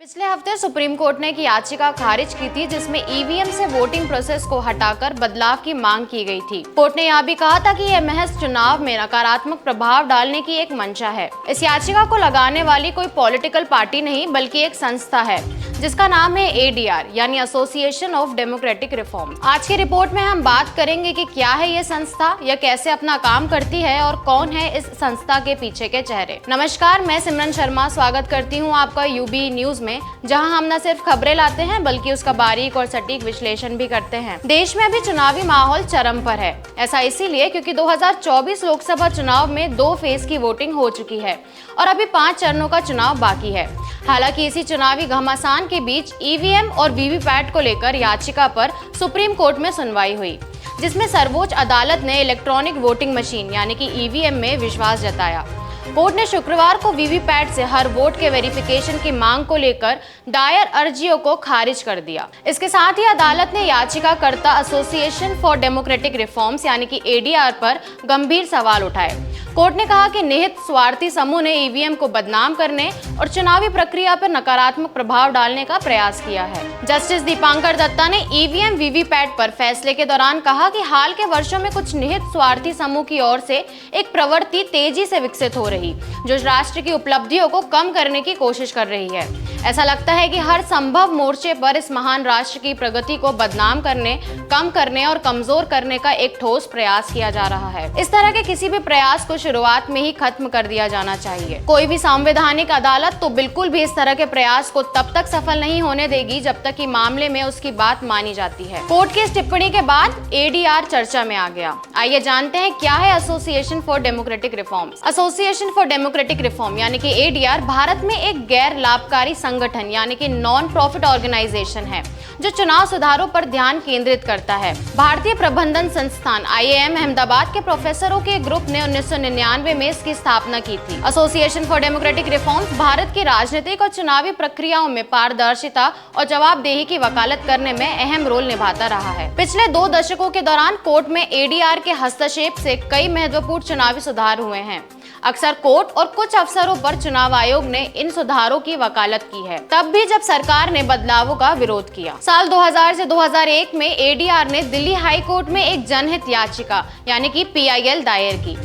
पिछले हफ्ते supreme court ने एक याचिका खारिज की थी जिसमें ईवीएम से वोटिंग प्रोसेस को हटाकर बदलाव की मांग की गई थी। कोर्ट ने यह भी कहा था कि यह महज चुनाव में नकारात्मक प्रभाव डालने की एक मंशा है। इस याचिका को लगाने वाली कोई पॉलिटिकल पार्टी नहीं बल्कि एक संस्था है जिसका नाम है एडीआर यानी एसोसिएशन ऑफ डेमोक्रेटिक रिफॉर्म। आज की रिपोर्ट में हम बात करेंगे कि क्या है ये संस्था, यह कैसे अपना काम करती है और कौन है इस संस्था के पीछे के चेहरे। नमस्कार, मैं सिमरन शर्मा स्वागत करती हूँ आपका यूबी न्यूज में, जहां हम न सिर्फ खबरें लाते हैं बल्कि उसका बारीक और सटीक विश्लेषण भी करते हैं। देश में अभी चुनावी माहौल चरम पर है। ऐसा इसीलिए क्योंकि 2024 लोकसभा चुनाव में 2 फेज की वोटिंग हो चुकी है और अभी 5 चरणों का चुनाव बाकी है। हालांकि इसी चुनावी घमासान के बीच ईवीएम और वीवीपैट को लेकर याचिका पर सुप्रीम कोर्ट में सुनवाई हुई, जिसमें सर्वोच्च अदालत ने इलेक्ट्रॉनिक वोटिंग मशीन यानी कि ईवीएम में विश्वास जताया। कोर्ट ने शुक्रवार को वीवीपैट से हर वोट के वेरिफिकेशन की मांग को लेकर दायर अर्जियों को खारिज कर दिया। इसके साथ ही अदालत ने याचिकाकर्ता एसोसिएशन फॉर डेमोक्रेटिक रिफॉर्म्स यानी कि एडीआर पर गंभीर सवाल उठाए। कोर्ट ने कहा कि निहित स्वार्थी समूह ने ईवीएम को बदनाम करने और चुनावी प्रक्रिया पर नकारात्मक प्रभाव डालने का प्रयास किया है। जस्टिस दीपांकर दत्ता ने ईवीएम वीवीपैट पर फैसले के दौरान कहा कि हाल के वर्षों में कुछ निहित स्वार्थी समूह की ओर से एक प्रवृत्ति तेजी से विकसित हो रही, जो राष्ट्र की उपलब्धियों को कम करने की कोशिश कर रही है। ऐसा लगता है कि हर संभव मोर्चे पर इस महान राष्ट्र की प्रगति को बदनाम करने, कम करने और कमजोर करने का एक ठोस प्रयास किया जा रहा है। इस तरह के किसी भी प्रयास को शुरुआत में ही खत्म कर दिया जाना चाहिए। कोई भी संवैधानिक अदालत तो बिल्कुल भी इस तरह के प्रयास को तब तक सफल नहीं होने देगी जब तक कि मामले में उसकी बात मानी जाती है। कोर्ट की इस टिप्पणी के बाद एडीआर चर्चा में आ गया। आइए जानते हैं क्या है association for democratic reforms. Association for democratic reform यानी कि एडीआर भारत में एक गैर लाभकारी संगठन यानी कि नॉन प्रॉफिट ऑर्गेनाइजेशन है जो चुनाव सुधारों पर ध्यान केंद्रित करता है। भारतीय प्रबंधन संस्थान आईआईएम अहमदाबाद के प्रोफेसरों के ग्रुप ने 1999 में इसकी स्थापना की थी। Association for democratic reforms Bharat की राजनीतिक और चुनावी प्रक्रियाओं में पारदर्शिता और जवाबदेही की वकालत करने में अहम रोल निभाता रहा है। पिछले 2 दशकों के दौरान कोर्ट में एडीआर के हस्तक्षेप से कई महत्वपूर्ण चुनावी सुधार हुए हैं। अक्सर कोर्ट और कुछ अवसरों पर चुनाव आयोग ने इन सुधारों की वकालत की है, तब भी जब सरकार ने बदलावों का विरोध किया। साल 2000 से 2001 में एडीआर ने दिल्ली हाई कोर्ट में एक जनहित याचिका यानी कि पीआईएल दायर की।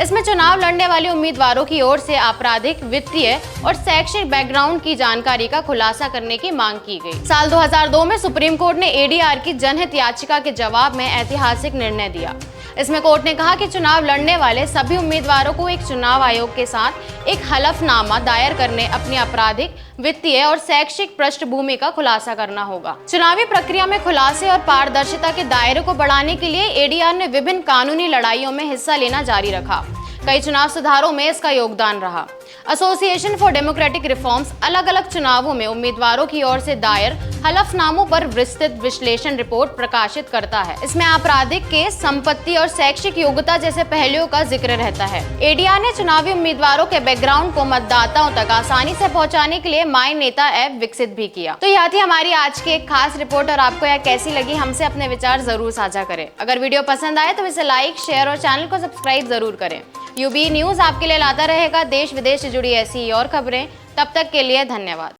इसमें चुनाव लड़ने वाले उम्मीदवारों की ओर से आपराधिक, वित्तीय और शैक्षिक बैकग्राउंड की जानकारी का खुलासा करने की मांग की गई। साल 2002 में सुप्रीम कोर्ट ने एडीआर की जनहित याचिका के जवाब में ऐतिहासिक निर्णय दिया। इसमें कोर्ट ने कहा कि चुनाव लड़ने वाले सभी उम्मीदवारों को एक चुनाव आयोग के साथ एक हलफनामा दायर करने अपनी आपराधिक, वित्तीय और शैक्षिक पृष्ठभूमि का खुलासा करना होगा। चुनावी प्रक्रिया में खुलासे और पारदर्शिता के दायरे को बढ़ाने के लिए एडीआर ने विभिन्न कानूनी लड़ाइयों में हिस्सा लेना जारी रखा। कई चुनाव सुधारों में इसका योगदान रहा। एसोसिएशन फॉर डेमोक्रेटिक रिफॉर्म्स अलग अलग चुनावों में उम्मीदवारों की ओर से दायर हलफनामों पर विस्तृत विश्लेषण रिपोर्ट प्रकाशित करता है। इसमें आपराधिक केस, संपत्ति और शैक्षिक योग्यता जैसे पहलुओं का जिक्र रहता है। एडीआर ने चुनावी उम्मीदवारों के बैकग्राउंड को मतदाताओं तक आसानी से पहुंचाने के लिए माई नेता ऐप विकसित भी किया। तो यह थी हमारी आज की एक खास रिपोर्ट और आपको यह कैसी लगी हमसे अपने विचार जरूर साझा करें। अगर वीडियो पसंद आए तो इसे लाइक, शेयर और चैनल को सब्सक्राइब जरूर करें। यूबी न्यूज आपके लिए लाता रहेगा देश विदेश से जुड़ी ऐसी और खबरें। तब तक के लिए धन्यवाद।